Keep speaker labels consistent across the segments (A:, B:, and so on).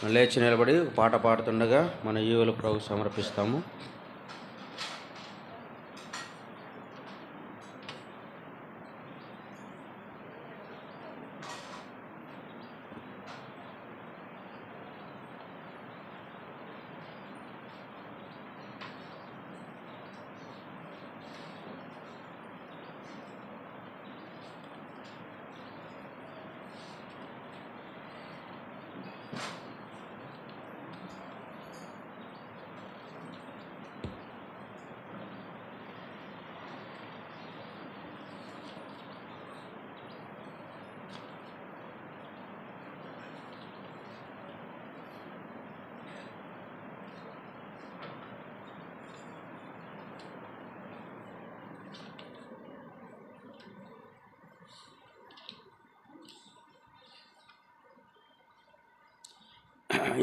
A: లేచి నిలబడి పాట పాడుతుండగా మన ఈవులు ప్రభువుకు సమర్పిస్తాము.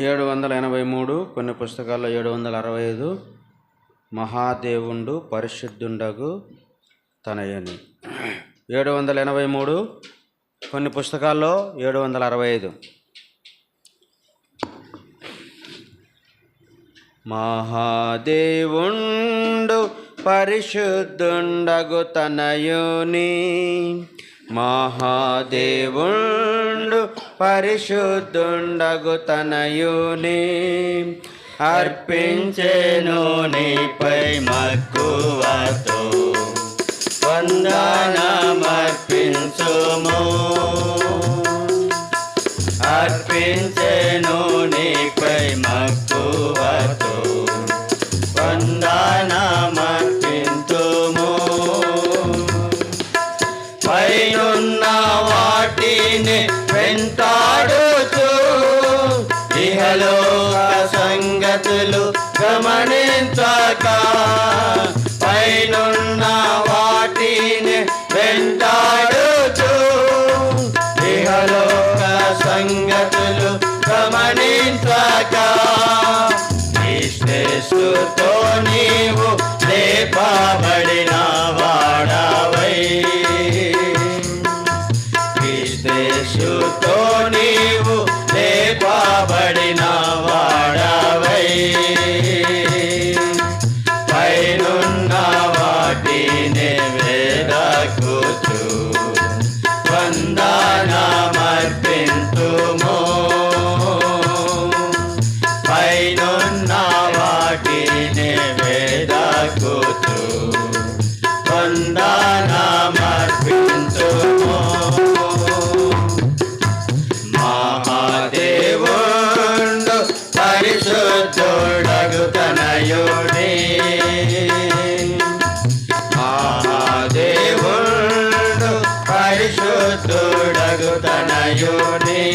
A: ఏడు 783 కొన్ని పుస్తకాల్లో 765 మహాదేవుండు పరిశుద్ధుండగు తనయుని. 783 కొన్ని పుస్తకాల్లో 765 మహాదేవుండు పరిశుద్ధుండగు తనయుని, మహాదేవుండు పరిశుద్ధుండగు తనయుని, అర్పించెను నీపై మక్కువతో వందనమర్పించుము. అర్పించెను నీపై మక్కువతో వందనమర్పించుము. పైనున్న వాటిని వెంటాడుతూ ఇహలోక సంగతులు గమనించక, పైనున్న వాటిని వెంటాడుతూ ఇహలోక సంగతులు గమనించక, క్రీస్తుతో నీవు లేపబడిన వాడవై, క్రీస్తుతో నీవు లేపబడిన వాడవై, పైనున్న వాటిని వెదకుచు వందనమర్పింతుము. పైనున్న వాటిని వెదకుచు వందనమర్పింతుము. మహాదేవుండు పరిశుద్ధుడగు తనయుని, మహాదేవుండు పరిశుద్ధుడగు తనయుని,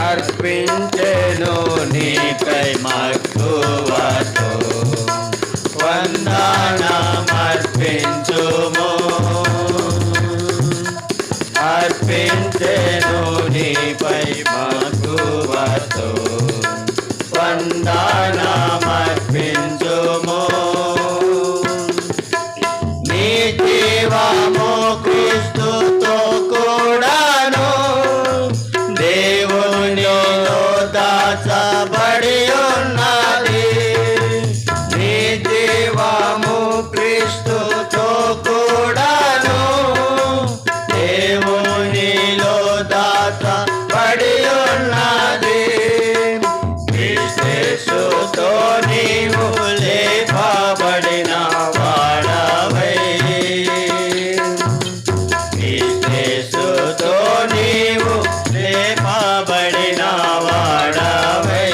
A: అర్పించెను నీపై మక్కువతో వందనమర్పించుము. అర్పించెను నీపై మక్కువతో వందనమర్పించుము. నీ జీవము క్రీస్తుతో కూడాను దేవునిలో దాచబడి ఉన్నది. నీ జీవము క్రీస్తుతో కూడాను దేవునిలో దాచబడి ఉన్నది. క్రీస్తుతో నీవు లేపబడిన వాడవై, క్రీస్తుతో నీవు లేపబడిన వాడవై,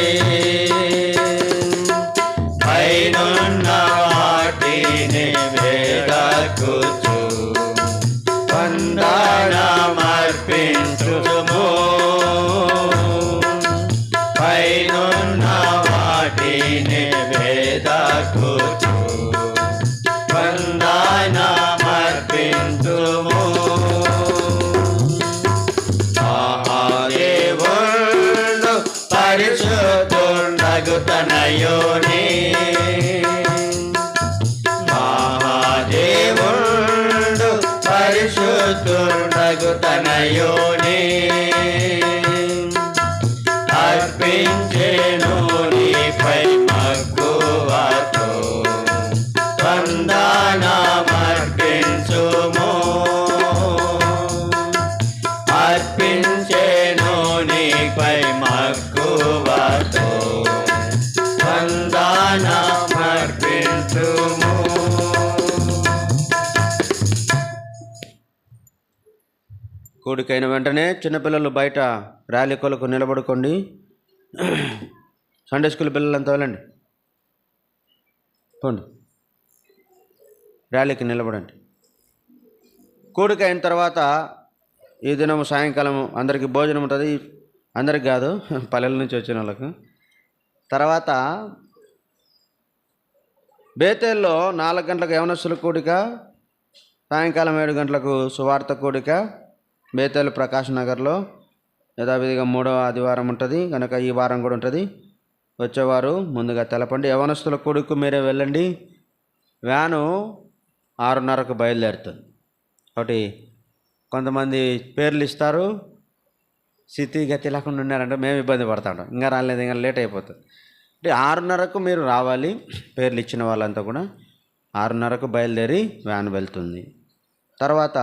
A: పైనున్న వాటిని వెదకుచు వందనమర్పించుము. పైనున్న వాటిని వెదకుచు వందనమర్పించుము. మహాదేవుండు పరిశుద్ధుండగు తనయుని, మహాదేవుండు పరిశుద్ధుండగు తనయుని,
B: నీపై మక్కువతో వందనమర్పించుము.
A: కూడికైన వెంటనే చిన్నపిల్లలు బయట ర్యాలీ కొలకు నిలబడుకోండి. సండే స్కూల్ పిల్లలంతా వెళ్ళండి, పోండి, ర్యాలీకి నిలబడండి. కూడిక అయిన తర్వాత ఈ దినం సాయంకాలం అందరికీ భోజనం ఉంటుంది. అందరికి కాదు, పల్లెల నుంచి వచ్చిన వాళ్ళకు. తర్వాత బేతేల్లో 4 గంటలకు యవనస్తుల కూడిక, సాయంకాలం 7 గంటలకు సువార్త కూడిక. బేతేలు ప్రకాష్ నగర్లో యథావిధిగా 3వ ఆదివారం ఉంటుంది కనుక ఈ వారం కూడా ఉంటుంది. వచ్చేవారు ముందుగా తెలపండి. యవనస్తుల కూడికి మీరే వెళ్ళండి. వ్యాను 6:30కు బయలుదేరుతుంది. కాబట్టి కొంతమంది పేర్లు ఇస్తారు, స్థితి గతి లేకుండా ఉన్నారంటే మేము ఇబ్బంది పడతాం, ఇంకా రాలేదు, ఇంకా లేట్ అయిపోతుంది. అంటే 6:30కు మీరు రావాలి. పేర్లు ఇచ్చిన వాళ్ళంతా కూడా 6:30కు బయలుదేరి వ్యాన్ వెళ్తుంది. తర్వాత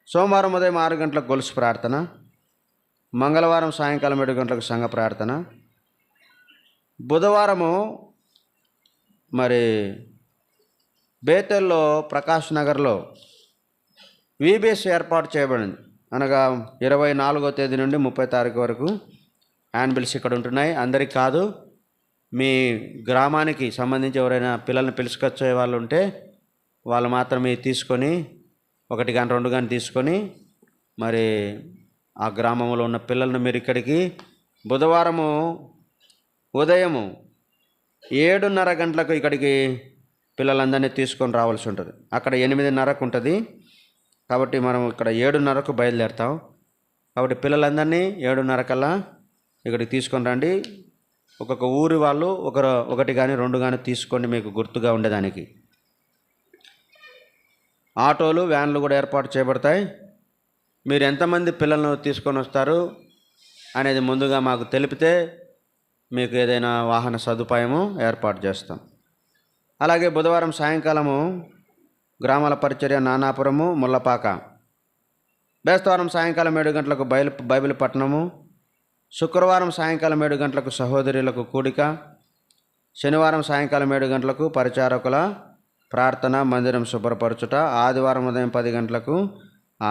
A: సోమవారం ఉదయం 6 గంటలకు గొలుసు ప్రార్థన, మంగళవారం సాయంకాలం 7 గంటలకు సంఘ ప్రార్థన, బుధవారము మరి బేతెల్లో ప్రకాష్ నగర్లో వీబీఎస్ ఏర్పాటు చేయబడింది. అనగా 24వ తేదీ నుండి 30వ తారీఖు వరకు హ్యాండ్బిల్స్ ఇక్కడ ఉంటున్నాయి. అందరికి కాదు, మీ గ్రామానికి సంబంధించి ఎవరైనా పిల్లల్ని పిలుచుకొచ్చే వాళ్ళు ఉంటే వాళ్ళు మాత్రమే తీసుకొని 1 కానీ 2 కానీ తీసుకొని మరి ఆ గ్రామంలో ఉన్న పిల్లలను మీరు ఇక్కడికి బుధవారము ఉదయము 7:30 గంటలకు ఇక్కడికి పిల్లలందరినీ తీసుకొని రావాల్సి ఉంటుంది. అక్కడ 8:30కు ఉంటుంది. కాబట్టి మనం ఇక్కడ 7:30కు బయలుదేరుతాం. కాబట్టి పిల్లలందరినీ 7:30 కల్లా ఇక్కడికి తీసుకొని రండి. ఒక్కొక్క ఊరి వాళ్ళు 1 కానీ 2 కానీ తీసుకోండి, మీకు గుర్తుగా ఉండేదానికి. ఆటోలు, వ్యాన్లు కూడా ఏర్పాటు చేయబడతాయి. మీరు ఎంతమంది పిల్లలను తీసుకొని వస్తారు అనేది ముందుగా మాకు తెలిపితే మీకు ఏదైనా వాహన సదుపాయము ఏర్పాటు చేస్తాం. అలాగే బుధవారం సాయంకాలము గ్రామాల పరిచర్య నానాపురము, ముళ్ళపాక. బేస్తవారం సాయంకాలం 7 గంటలకు బైబిల్ పట్టణము. శుక్రవారం సాయంకాలం 7 గంటలకు సహోదరులకు కూడిక. శనివారం సాయంకాలం 7 గంటలకు పరిచారకుల ప్రార్థన, మందిరం శుభ్రపరచుట. ఆదివారం ఉదయం 10 గంటలకు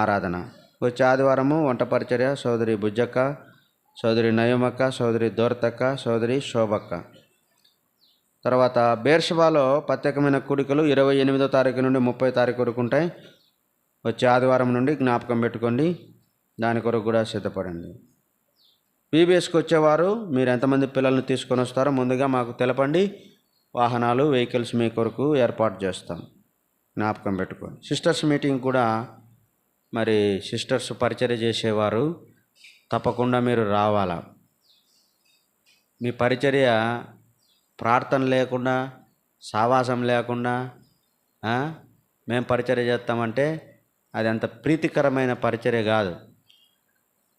A: ఆరాధన. వచ్చే ఆదివారము వంట పరిచర్య సోదరి బుజ్జక్క, సోదరి నయమక్క, సోదరి దోర్తక్క, సోదరి శోభక్క. తర్వాత బేర్షబాలో ప్రత్యేకమైన కూడికలు 28వ తారీఖు నుండి 30వ తారీఖు వరకు ఉంటాయి. వచ్చే ఆదివారం నుండి జ్ఞాపకం పెట్టుకోండి, దాని కొరకు కూడా సిద్ధపడండి. పీబీఎస్కి వచ్చేవారు మీరు ఎంతమంది పిల్లల్ని తీసుకొని వస్తారో ముందుగా మాకు తెలపండి. వాహనాలు, వెహికల్స్ మీ కొరకు ఏర్పాటు చేస్తాం, జ్ఞాపకం పెట్టుకోండి. సిస్టర్స్ మీటింగ్ కూడా మరి సిస్టర్స్ పరిచర్య చేసేవారు తప్పకుండా మీరు రావాలా. మీ పరిచర్య ప్రార్థన లేకుండా, సావాసం లేకుండా మేము పరిచర్య చేస్తామంటే అది అంత ప్రీతికరమైన పరిచర్య కాదు.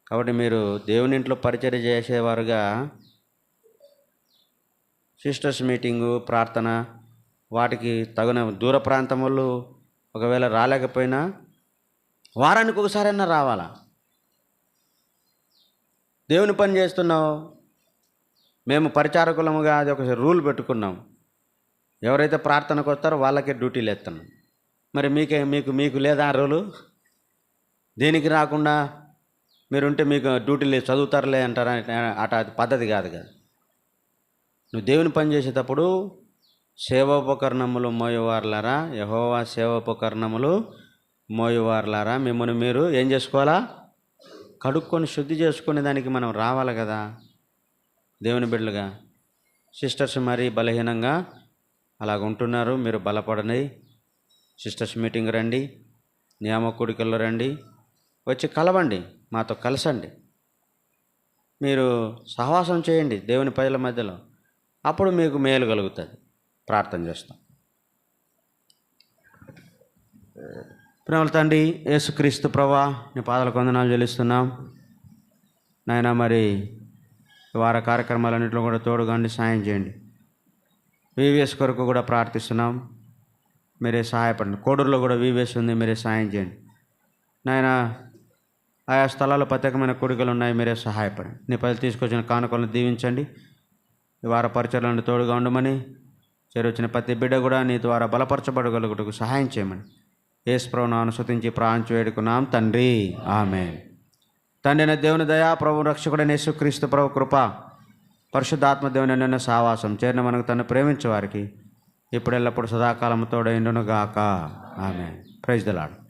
A: కాబట్టి మీరు దేవుని ఇంట్లో పరిచర్య చేసేవారుగా సిస్టర్స్ మీటింగు, ప్రార్థన వాటికి తగిన దూర ప్రాంతం వాళ్ళు ఒకవేళ రాలేకపోయినా వారానికి ఒకసారైనా రావాలా. దేవుని పని చేస్తున్నావు, మేము పరిచారకులముగా అది ఒక రూల్ పెట్టుకున్నాం. ఎవరైతే ప్రార్థనకు వస్తారో వాళ్ళకే డ్యూటీలు ఎత్తున్నాం. మరి మీకు లేదా రూలు? దేనికి రాకుండా మీరుంటే మీకు డ్యూటీలు చదువుతారులే అంటారా? అది పద్ధతి కాదు కదా. నువ్వు దేవుని పని చేసేటప్పుడు సేవోపకరణములు మోయవార్లారా, యెహోవా సేవోపకరణములు మోయవార్లారా, మిమ్మల్ని మీరు ఏం చేసుకోవాలా? కడుక్కొని శుద్ధి చేసుకునే దానికి మనం రావాలి కదా దేవుని బిడ్డలుగా. సిస్టర్స్ మరీ బలహీనంగా అలాగ ఉంటున్నారు, మీరు బలపడని. సిస్టర్స్ మీటింగ్ రండి, నియామ కూడికల్లో రండి, వచ్చి కలవండి, మాతో కలసండి, మీరు సహవాసం చేయండి దేవుని ప్రజల మధ్యలో. అప్పుడు మీకు మేలు కలుగుతుంది. ప్రార్థన చేస్తాం. ప్రేమల తండ్రి యేసుక్రీస్తు ప్రభువా, నీ పాదాలకు వందనాలు చెల్లిస్తున్నాం నాయన. మరి వార కార్యక్రమాలన్నింటిలో కూడా తోడుగాండి, సాయం చేయండి. వీవీఎస్ కొరకు కూడా ప్రార్థిస్తున్నాం, మీరే సహాయపడండి. కోడూరులో కూడా వీవీఎస్ ఉంది, మీరే సాయం చేయండి నాయన. ఆయా స్థలాల్లో ప్రత్యేకమైన కూడికలు ఉన్నాయి. మీరే సహాయపడండి. నీ పది తీసుకొచ్చిన కానుకలను దీవించండి. ఈ వార పరిచర్లను తోడుగా ఉండమని, చేరొచ్చిన ప్రతి బిడ్డ కూడా నీ ద్వారా బలపరచబడగలుగుటకు సహాయం చేయమని యేసు ప్రభువును అనుసరించి ప్రార్థించి వేడుకున్నాం తండ్రి. ఆమేన్. తండ్రి అయిన దేవుని దయా, ప్రభు రక్షకుడైన యేసుక్రీస్తు ప్రభు కృప, పరిశుద్ధాత్మ దేవుని అన్యోన్య సావాసం చేరిన మనకు తను ప్రేమించే వారికి ఇప్పుడు ఎల్లప్పుడు సదాకాలం తోడైండును గాక. ఆమేన్. Praise the lord.